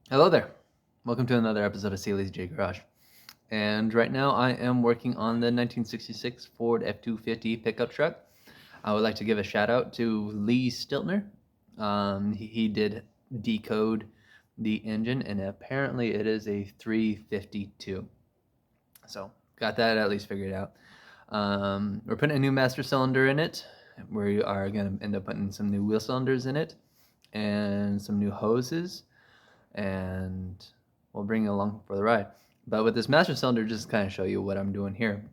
Hello there. Welcome to another episode of Sealy's J Garage. And right now I am working on the 1966 Ford F-250 pickup truck. I would like to give a shout out to Lee Stiltner. He did decode the engine, and apparently it is a 352. So got that at least figured out. We're putting a new master cylinder in it. We are going to end up putting some new wheel cylinders in it and some new hoses, and we'll bring you along for the ride. But with this master cylinder, just to kind of show you what I'm doing here,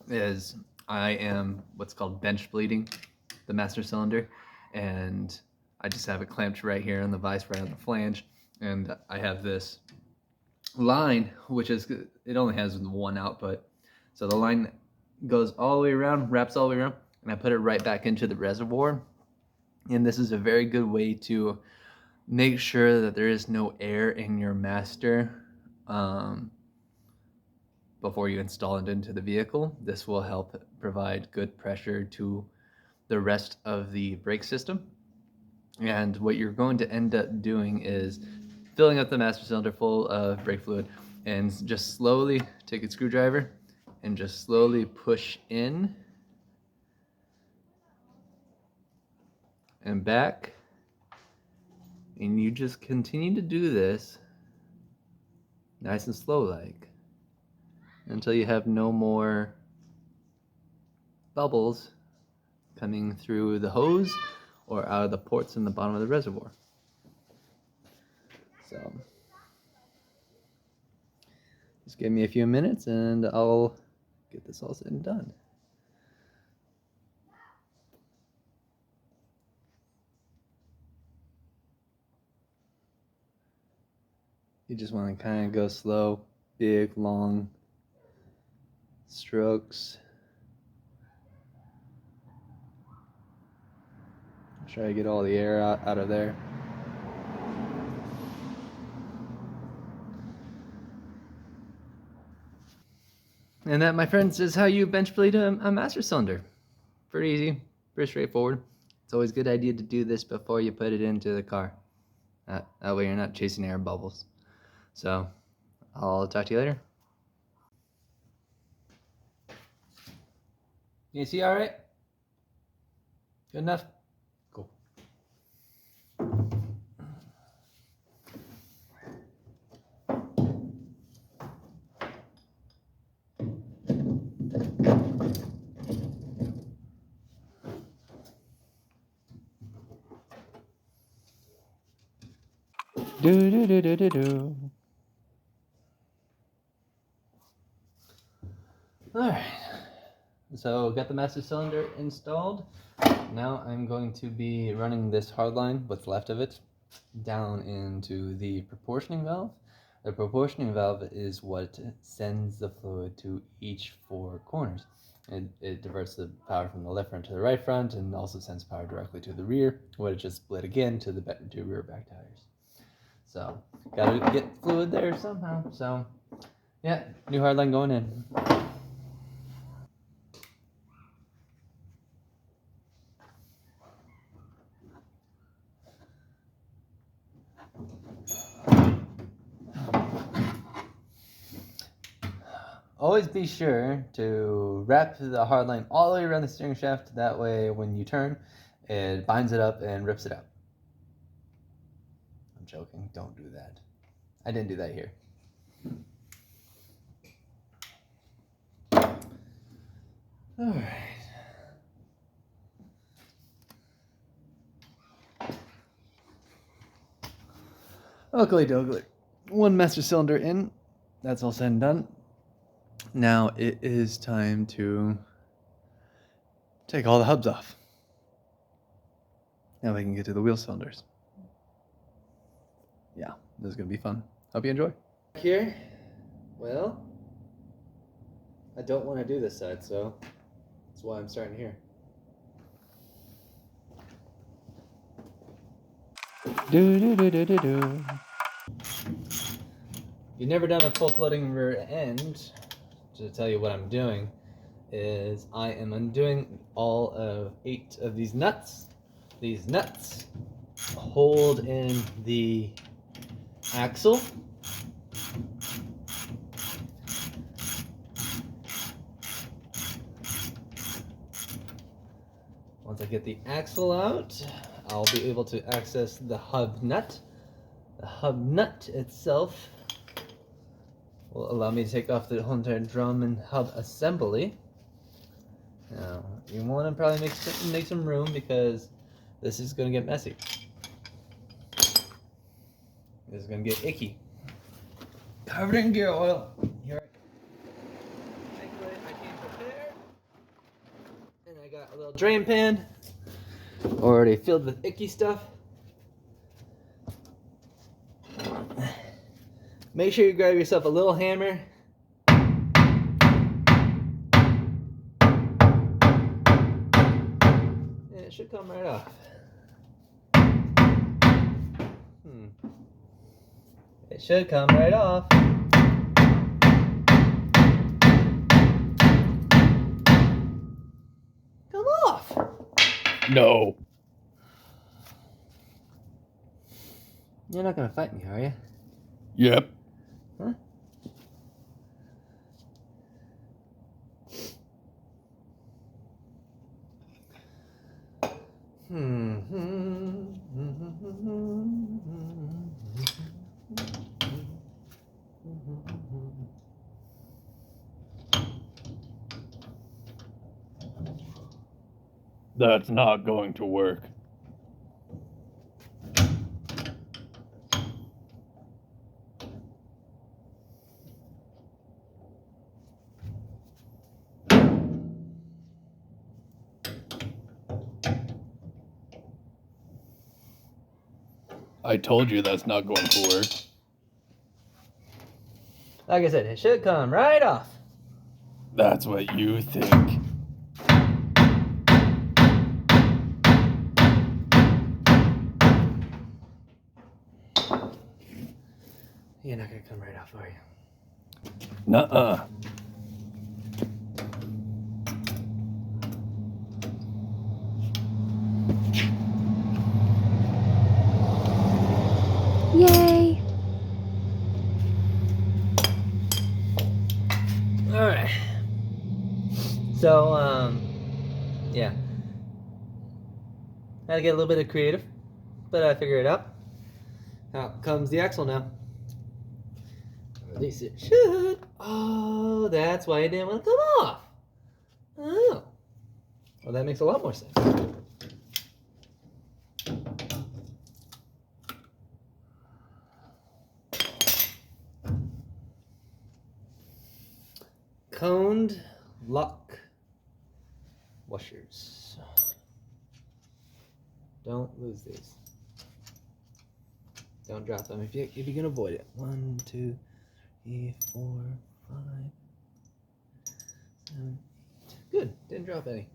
is I am what's called bench bleeding the master cylinder, and I just have it clamped right here on the vise, right on the flange, and I have this line, which is, it only has one output, so the line goes all the way around, wraps all the way around, and I put it right back into the reservoir. And this is a very good way to make sure that there is no air in your master before you install it into the vehicle. This will help provide good pressure to the rest of the brake system. And what you're going to end up doing is filling up the master cylinder full of brake fluid, and just slowly take a screwdriver and just slowly push in and back. And you just continue to do this nice and slow like until you have no more bubbles coming through the hose or out of the ports in the bottom of the reservoir. So just give me a few minutes and I'll get this all said and done. You just want to kind of go slow, big, long strokes. Try to get all the air out of there. And that, my friends, is how you bench bleed a master cylinder. Pretty easy, pretty straightforward. It's always a good idea to do this before you put it into the car. That way you're not chasing air bubbles. So, I'll talk to you later. You see all right? Good enough? Cool. Do do do do do do. Alright, so got the master cylinder installed. Now I'm going to be running this hardline, what's left of it, down into the proportioning valve. The proportioning valve is what sends the fluid to each four corners. It diverts the power from the left front to the right front, and also sends power directly to the rear, where it just split again to the rear back tires. So, gotta get fluid there somehow. So, yeah, new hardline going in. Always be sure to wrap the hardline all the way around the steering shaft. That way, when you turn, it binds it up and rips it out. I'm joking. Don't do that. I didn't do that here. All right. Oakley dogley. One master cylinder in. That's all said and done. Now it is time to take all the hubs off. Now we can get to the wheel cylinders. Yeah, this is going to be fun. Hope you enjoy. Here, well, I don't want to do this side, so that's why I'm starting here. Do do do do do do. You've never done a full floating rear end. To tell you what I'm doing is I am undoing all of 8 of these nuts. These nuts hold in the axle. Once I get the axle out, I'll be able to access the hub nut. The hub nut itself will allow me to take off the whole entire drum and hub assembly. Now, you want to probably make some room because this is going to get messy. This is going to get icky. Covered in gear oil. Here I came prepared. And I got a little drain pan already filled with icky stuff. Make sure you grab yourself a little hammer. And it should come right off. It should come right off. Come off! No. You're not gonna fight me, are you? Yep. Huh? That's not going to work. I told you that's not going to work. Like I said, it should come right off. That's what you think. You're not gonna come right off, are you? Nuh-uh. Yay! Alright. So, yeah. Had to get a little bit of creative, but I figured it out. Out comes the axle now. At least it should. Oh, that's why it didn't want to come off. Oh. Well, that makes a lot more sense. Coned lock washers. Don't lose these. Don't drop them if you can avoid it. 1, 2, 3, 4, 5, 7, 8. Good. Didn't drop any.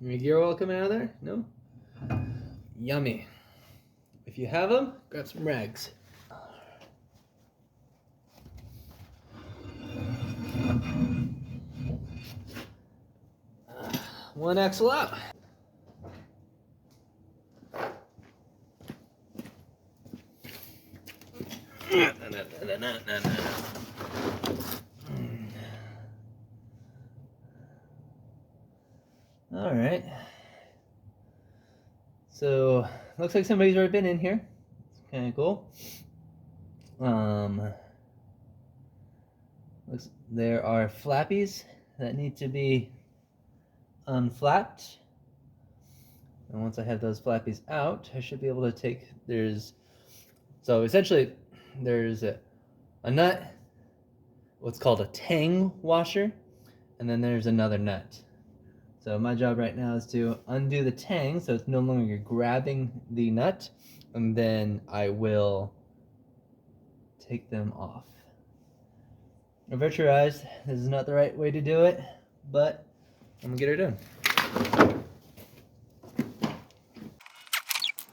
Any gear oil coming out of there? No? Yummy. If you have them, grab some rags. One axle out. All right. So looks like somebody's already been in here. It's kind of cool. Looks there are flappies that need to be unflapped. And once I have those flappies out, I should be able to take, so essentially there's a nut, what's called a tang washer, and then there's another nut. So my job right now is to undo the tang so it's no longer grabbing the nut, and then I will take them off. I virtualized this is not the right way to do it, but I'm gonna get her done.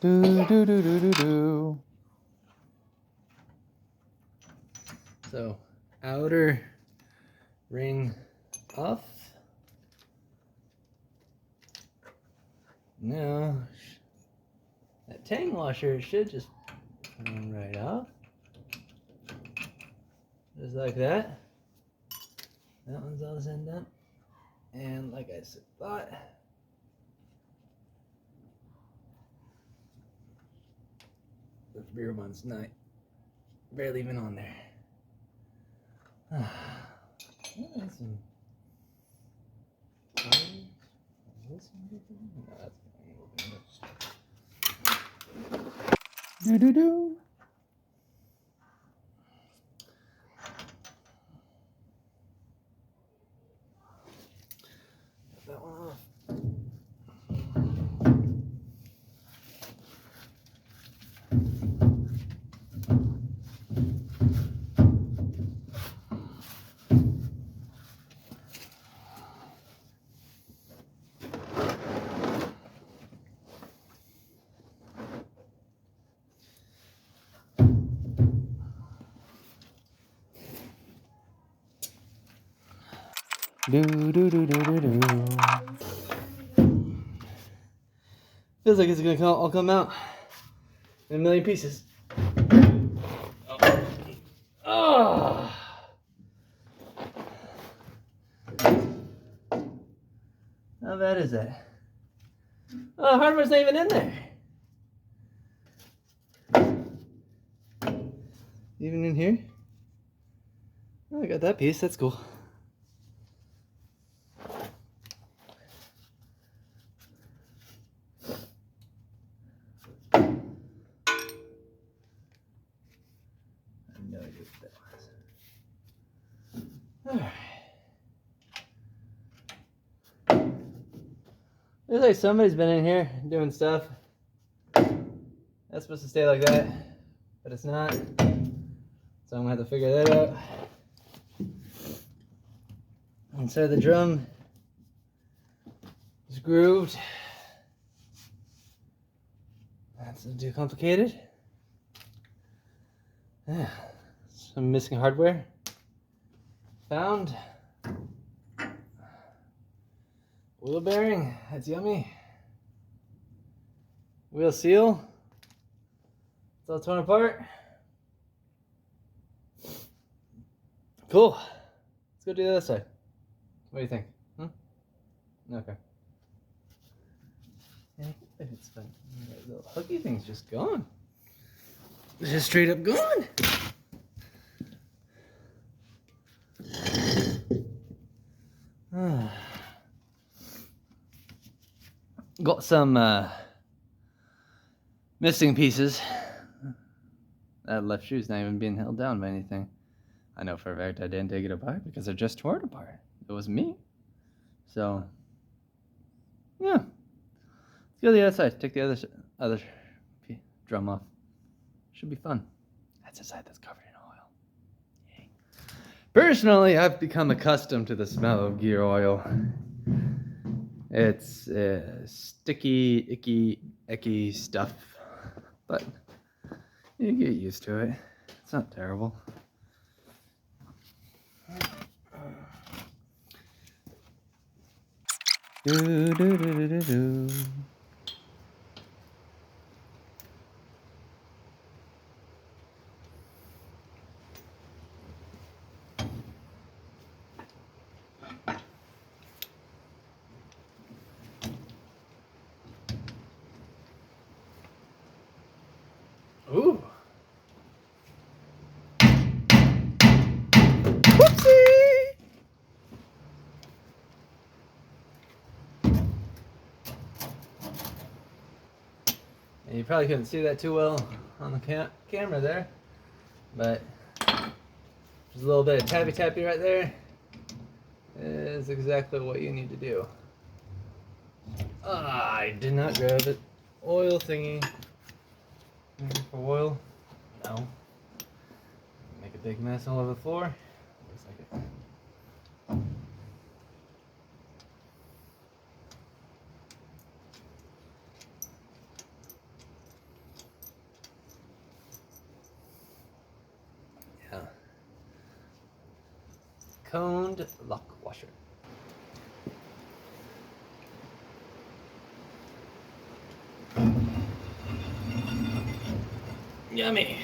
Do do do do do do. So outer ring off. Now that tang washer, it should just come right off. Just like that. That one's all said and done. And like I said, thought, the rear one's not barely even on there. Some Do. that one off. Do. Feels like it's gonna all come out in a million pieces. Oh. How bad is that? Oh, hardware's not even in there. Even in here? Oh, I got that piece. That's cool. I have no idea what that was. Alright. Looks like somebody's been in here doing stuff. That's supposed to stay like that, but it's not. So I'm gonna have to figure that out. Inside the drum is grooved. That's not too complicated. Yeah, some missing hardware found. Wheel bearing, that's yummy. Wheel seal, it's all torn apart. Cool. Let's go do the other side. What do you think? Okay. Yeah, if it's fun. The little hooky thing's just gone. It's just straight up gone. Got some missing pieces. That left shoe's not even being held down by anything. I know for a fact I didn't take it apart because I just tore it apart. It was me. So, yeah. Let's go to the other side. Take the other drum off. Should be fun. That's the side that's covered in oil. Yay. Personally, I've become accustomed to the smell of gear oil. It's sticky, icky stuff. But you get used to it. It's not terrible. Do. Ooh. Whoopsie! And you probably couldn't see that too well on the camera there, but there's a little bit of tappy right there. Is exactly what you need to do. I did not grab it. Oil thingy. Maybe for oil? No. Make a big mess all over the floor. Looks like it. Yeah. Coned lock washer. Yummy.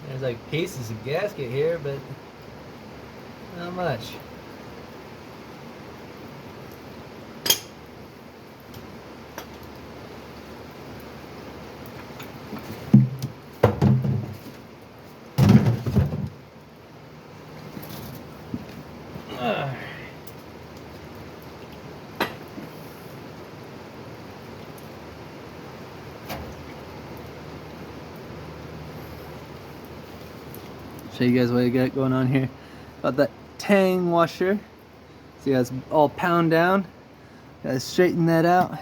There's like pieces of gasket here, but not much. Show you guys what I got going on here. Got that tang washer. See how it's all pound down. Gotta straighten that out.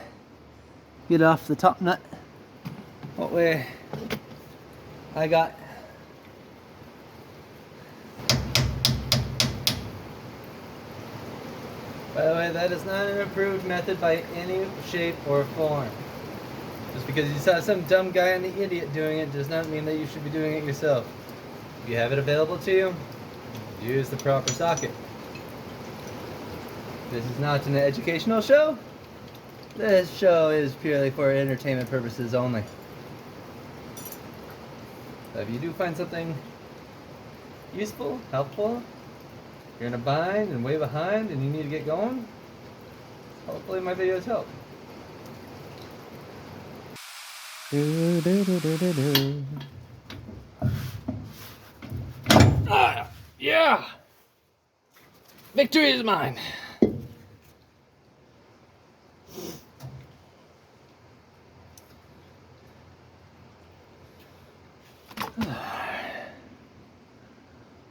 Get off the top nut. What way I got by the way, that is not an approved method by any shape or form. Just because you saw some dumb guy and the idiot doing it does not mean that you should be doing it yourself. If you have it available to you, use the proper socket. This is not an educational show. This show is purely for entertainment purposes only. So if you do find something useful, helpful, you're in a bind and way behind and you need to get going, hopefully my videos help. Yeah! Victory is mine!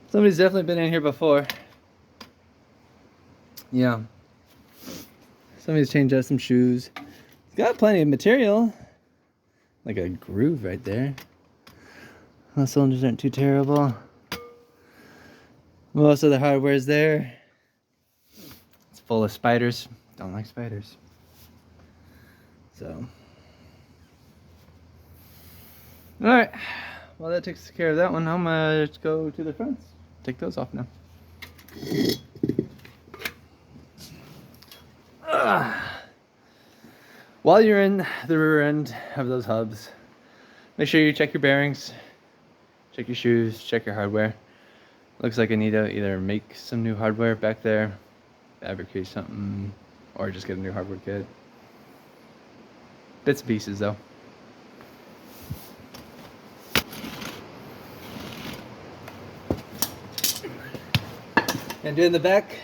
Somebody's definitely been in here before. Yeah. Somebody's changed out some shoes. It's got plenty of material. Like a groove right there. The cylinders aren't too terrible. Most of the hardware's there. It's full of spiders. Don't like spiders. So. Alright. Well, that takes care of that one. I'm gonna go to the fronts. Take those off now. While you're in the rear end of those hubs, make sure you check your bearings, check your shoes, check your hardware. Looks like I need to either make some new hardware back there, fabricate something, or just get a new hardware kit. Bits and pieces though. And doing the back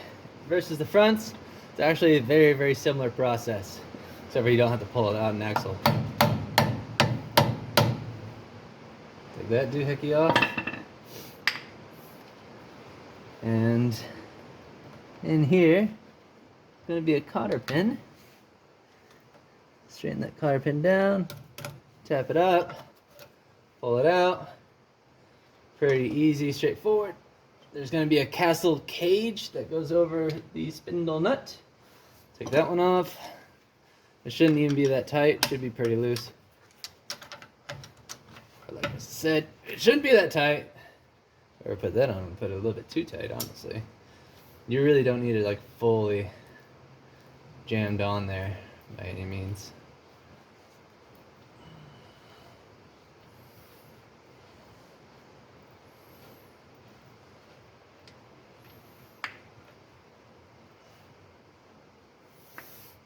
versus the fronts, it's actually a very, very similar process. Except for you don't have to pull it out an axle. Take that doohickey off. And in here, it's going to be a cotter pin. Straighten that cotter pin down, tap it up, pull it out. Pretty easy, straightforward. There's going to be a castle cage that goes over the spindle nut. Take that one off. It shouldn't even be that tight. It should be pretty loose. Like I said, it shouldn't be that tight. Or put that on and put it a little bit too tight, honestly. You really don't need it like fully jammed on there by any means.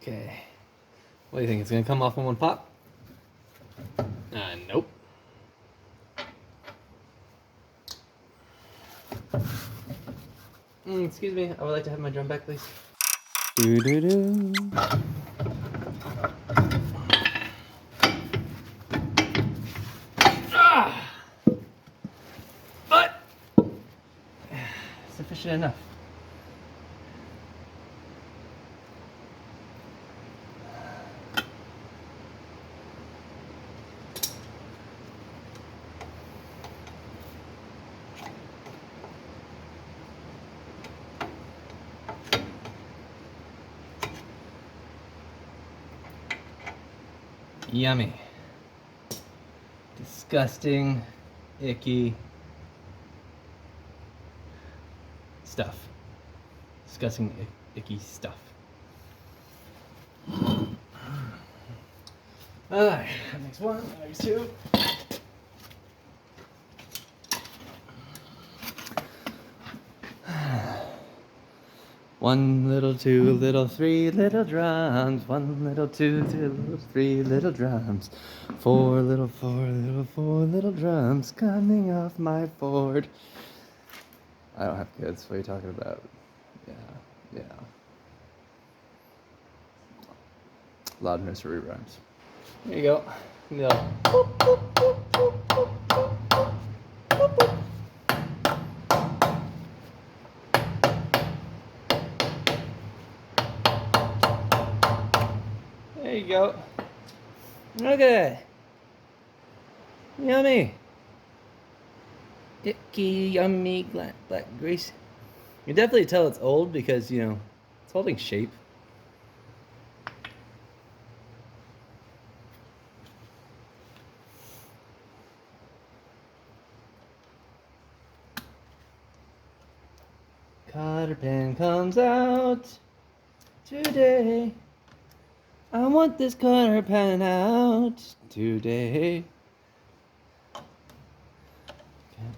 Okay. What do you think? It's gonna come off in one pop? Nope. Excuse me, I would like to have my drum back, please. Doo-doo-doo. But sufficient enough. Yummy. Disgusting, icky stuff. discussing icky stuff. Alright, that makes one, that makes two. One little, two little, three little drums. One little, two little, three little drums. Four little, four little drums coming off my Ford. I don't have kids. What are you talking about? Yeah. A lot of nursery rhymes. There you go. No. There you go. Look at that. Yummy. Icky, yummy, black grease. You can definitely tell it's old because, you know, it's holding shape. Cotter pen comes out today. I want this cotter pen out today. Okay.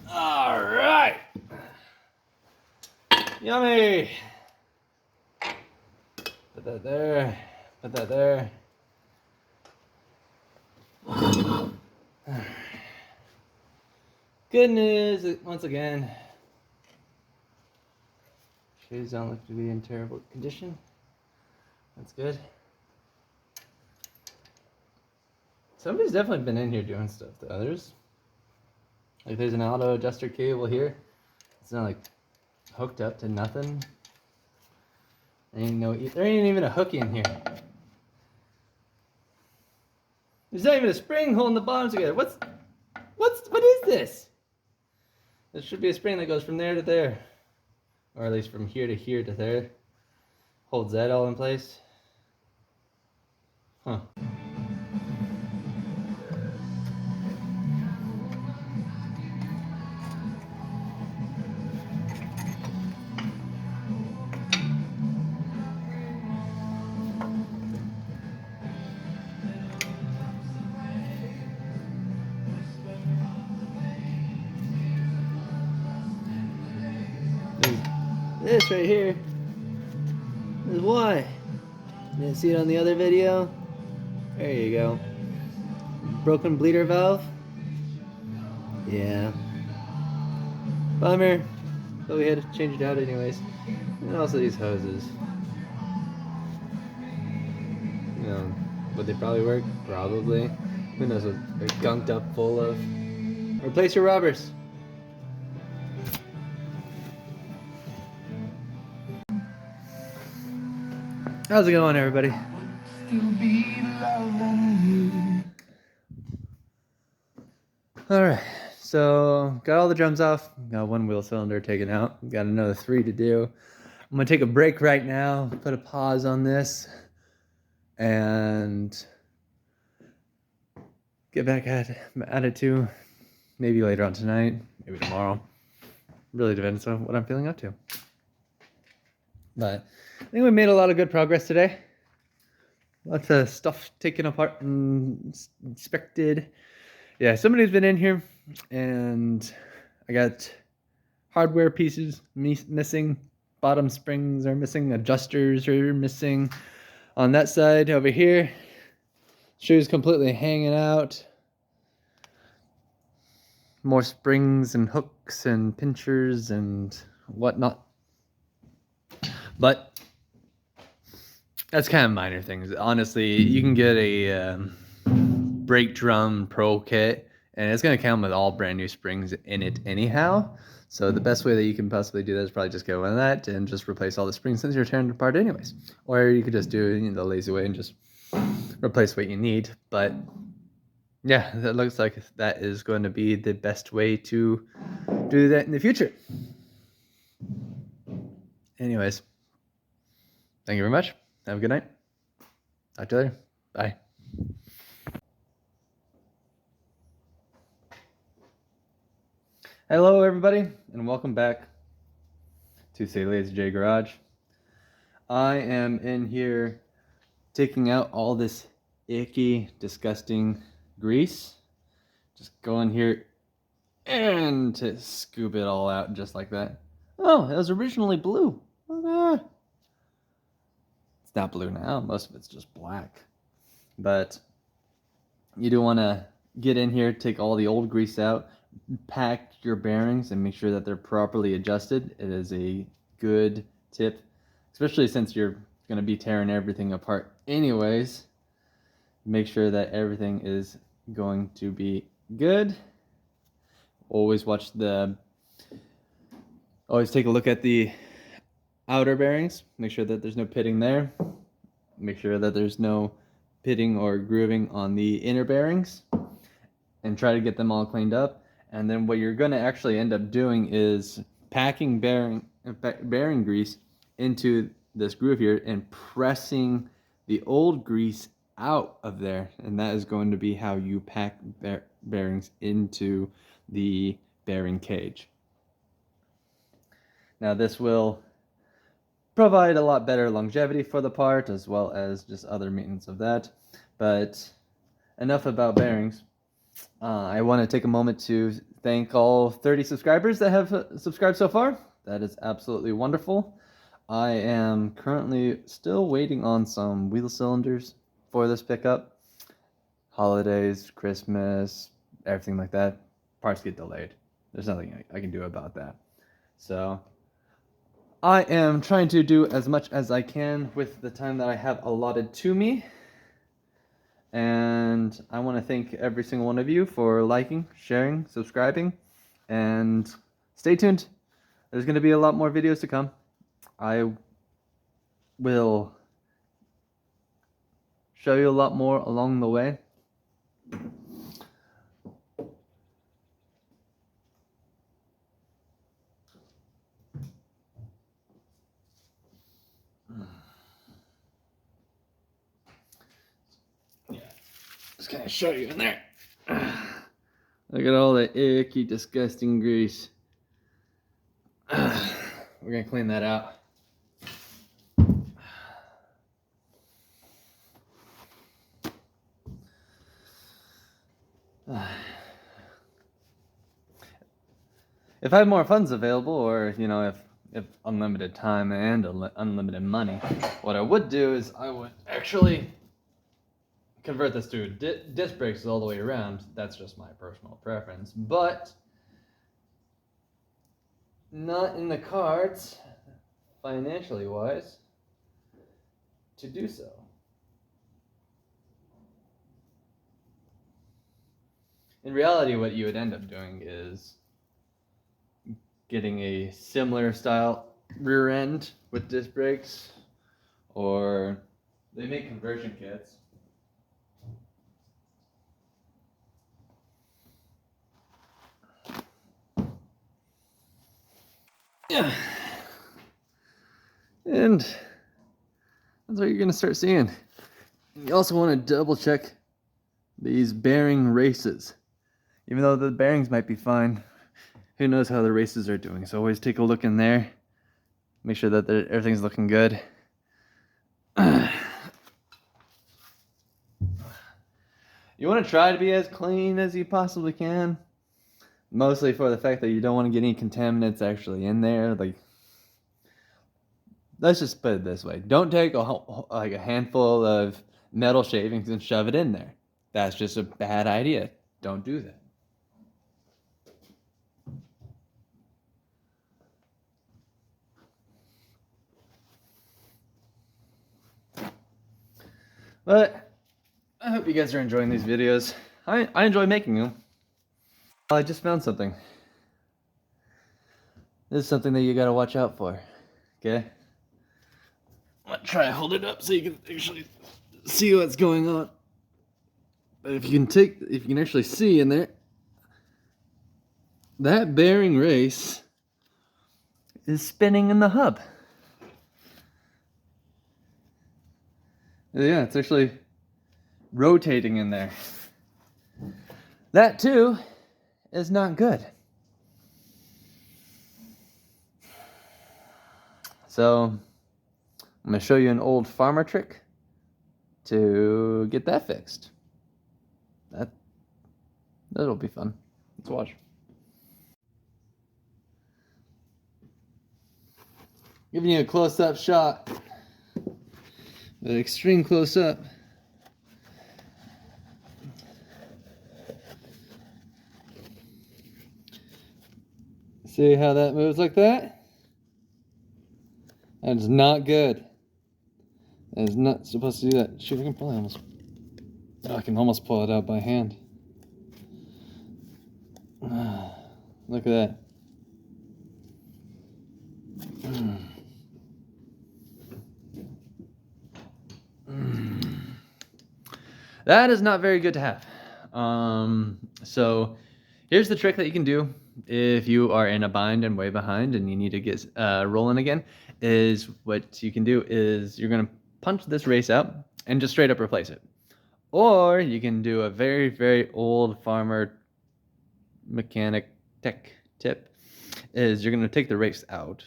All right. Yummy. Put that there. Put that there. Good news, once again. Shoes don't look to be in terrible condition. That's good. Somebody's definitely been in here doing stuff to others. Like there's an auto adjuster cable here. It's not like hooked up to nothing. There ain't even a hook in here. There's not even a spring holding the bottom together. What is this? There should be a spring that goes from there to there. Or at least from here to here to there. Holds that all in place. Huh. This right here is why. Didn't see it on the other video? There you go. Broken bleeder valve? Yeah. Bummer. But we had to change it out anyways. And also these hoses. You know, would they probably work? Probably. Who knows what they're gunked up full of. Replace your rubbers. How's it going, everybody? Alright, so got all the drums off, got one wheel cylinder taken out, got another 3 to do. I'm gonna take a break right now, put a pause on this, and get back at it too. Maybe later on tonight, maybe tomorrow. Really depends on what I'm feeling up to. But I think we made a lot of good progress today. Lots of stuff taken apart and inspected. Yeah, somebody's been in here, and I got hardware pieces missing. Bottom springs are missing. Adjusters are missing. On that side over here, shoes completely hanging out. More springs and hooks and pinchers and whatnot. But that's kind of minor things. Honestly, you can get a brake drum pro kit, and it's going to come with all brand new springs in it anyhow. So the best way that you can possibly do that is probably just go with that and just replace all the springs since you're tearing it apart anyways. Or you could just do it the lazy way and just replace what you need. But yeah, that looks like that is going to be the best way to do that in the future. Anyways, thank you very much. Have a good night. Talk to you later. Bye. Hello, everybody, and welcome back to Say Lazy J Garage. I am in here taking out all this icky, disgusting grease. Just go in here and to scoop it all out just like that. Oh, it was originally blue. Ah. It's not blue now. Most of it's just black. But you do want to get in here, take all the old grease out, pack your bearings, and make sure that they're properly adjusted. It is a good tip, especially since you're going to be tearing everything apart anyways. Make sure that everything is going to be good. Always take a look at the outer bearings. Make sure that there's no pitting there. Make sure that there's no pitting or grooving on the inner bearings, and try to get them all cleaned up. And then what you're going to actually end up doing is packing bearing grease into this groove here and pressing the old grease out of there, and that is going to be how you pack bearings into the bearing cage. Now this will provide a lot better longevity for the part, as well as just other maintenance of that. But enough about bearings. I want to take a moment to thank all 30 subscribers that have subscribed so far. That is absolutely wonderful. I am currently still waiting on some wheel cylinders for this pickup. Holidays, Christmas, everything like that. Parts get delayed. There's nothing I can do about that. So I am trying to do as much as I can with the time that I have allotted to me. And I want to thank every single one of you for liking, sharing, subscribing, and stay tuned. There's going to be a lot more videos to come. I will show you a lot more along the way. Just gonna show you in there. Look at all the icky, disgusting grease. We're gonna clean that out. If I had more funds available, or if unlimited time and unlimited money, what I would do is I would actually convert this to disc brakes all the way around. That's just my personal preference, but not in the cards, financially wise, to do so. In reality, what you would end up doing is getting a similar style rear end with disc brakes, or they make conversion kits. Yeah. And that's what you're going to start seeing. You also want to double check these bearing races. Even though the bearings might be fine, who knows how the races are doing. So always take a look in there. Make sure that everything's looking good. You want to try to be as clean as you possibly can. Mostly for the fact that you don't want to get any contaminants actually in there. Like, let's just put it this way. Don't take a handful of metal shavings and shove it in there. That's just a bad idea. Don't do that. But I hope you guys are enjoying these videos. I enjoy making them. I just found something. This is something that you gotta watch out for. Okay? I'm gonna try to hold it up so you can actually see what's going on. But if you can actually see in there, that bearing race is spinning in the hub. Yeah, it's actually rotating in there. That too is not good. So I'm going to show you an old farmer trick to get that fixed. That'll be fun. Let's watch. Giving you a close-up shot. An extreme close-up. See how that moves like that? That's not good. That is not supposed to do that. Shoot, I can probably almost... Oh, I can almost pull it out by hand. Look at that. That is not very good to have. So here's the trick that you can do if you are in a bind and way behind and you need to get rolling again. Is what you can do is you're gonna punch this race out and just straight up replace it. Or you can do a very, very old farmer mechanic tech tip, is you're gonna take the race out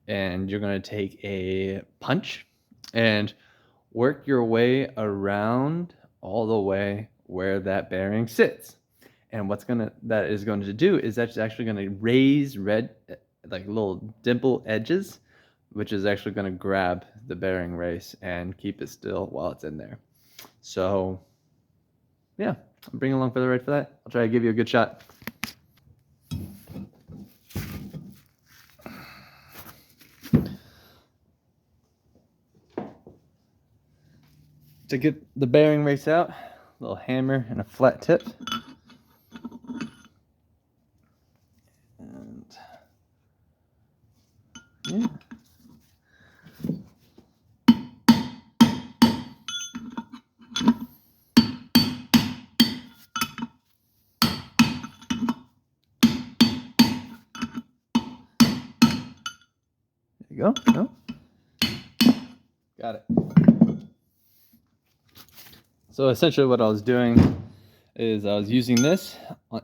and you're gonna take a punch and work your way around all the way where that bearing sits. And that is going to do is that's actually going to raise red, like little dimple edges, which is actually going to grab the bearing race and keep it still while it's in there. So yeah, I'm bringing along for the ride for that. I'll try to give you a good shot. To get the bearing race out, a little hammer and a flat tip. And yeah. There you go. No? Got it. So essentially what I was doing is I was using this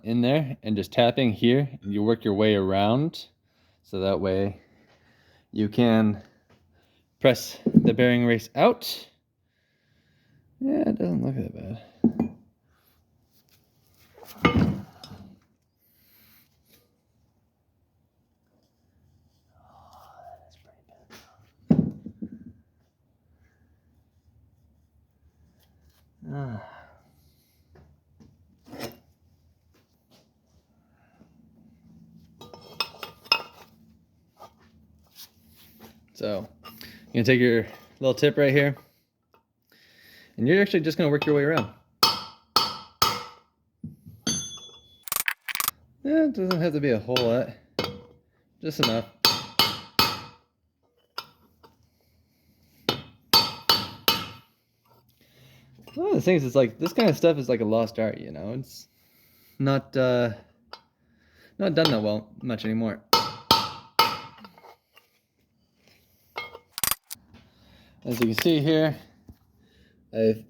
in there and just tapping here, and you work your way around so that way you can press the bearing race out. Yeah, it doesn't look that bad. That's pretty bad. So you're gonna take your little tip right here, and you're actually just gonna work your way around. It doesn't have to be a whole lot, just enough. One of the things is like this kind of stuff is like a lost art, you know. It's not done that well much anymore. As you can see here, I've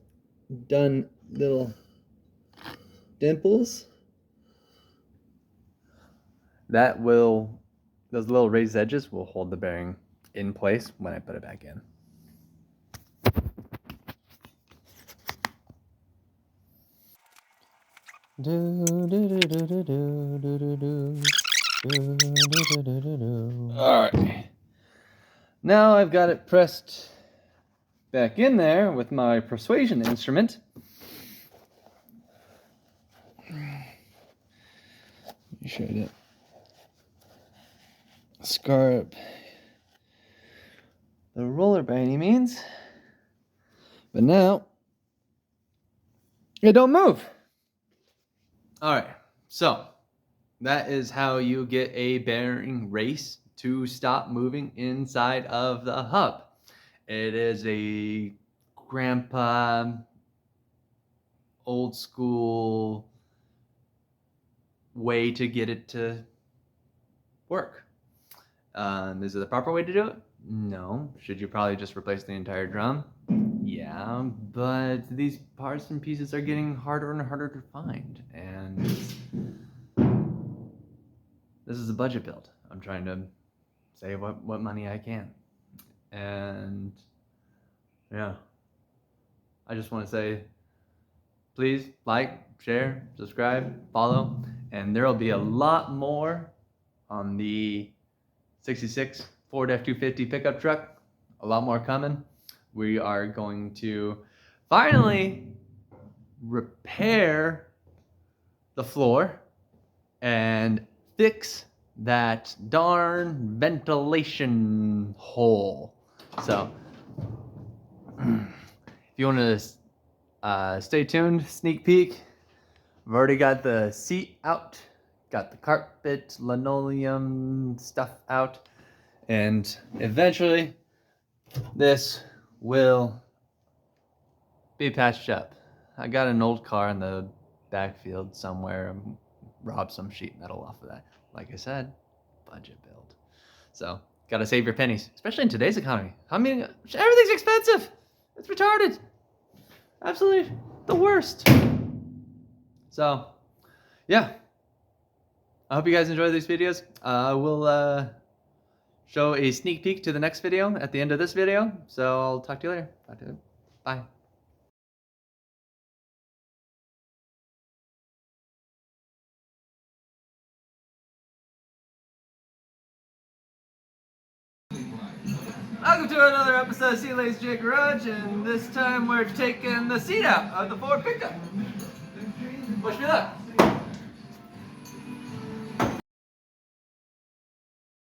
done little dimples. Those little raised edges will hold the bearing in place when I put it back in. All right. Now I've got it pressed back in there with my persuasion instrument. You showed it. Scar up the roller by any means. But now it don't move. All right, so that is how you get a bearing race to stop moving inside of the hub. It is a grandpa, old school way to get it to work. Is it the proper way to do it? No. Should you probably just replace the entire drum? Yeah, but these parts and pieces are getting harder and harder to find, and this is a budget build. I'm trying to save what money I can. And yeah, I just want to say, please like, share, subscribe, follow, and there will be a lot more on the 66 Ford F-250 pickup truck. A lot more coming. We are going to finally repair the floor and fix that darn ventilation hole. So if you want to stay tuned, sneak peek. I've already got the seat out, got the carpet, linoleum stuff out, and eventually this will be patched up. I got an old car in the backfield somewhere, robbed some sheet metal off of that. Like I said, budget build. So, gotta save your pennies, especially in today's economy. I mean, everything's expensive. It's retarded. Absolutely the worst. So, yeah. I hope you guys enjoy these videos. I will show a sneak peek to the next video at the end of this video. So I'll talk to you later. Talk to you later. Bye. Welcome to another episode of Sealay's J Garage, and this time we're taking the seat out of the Ford pickup. Wish me luck.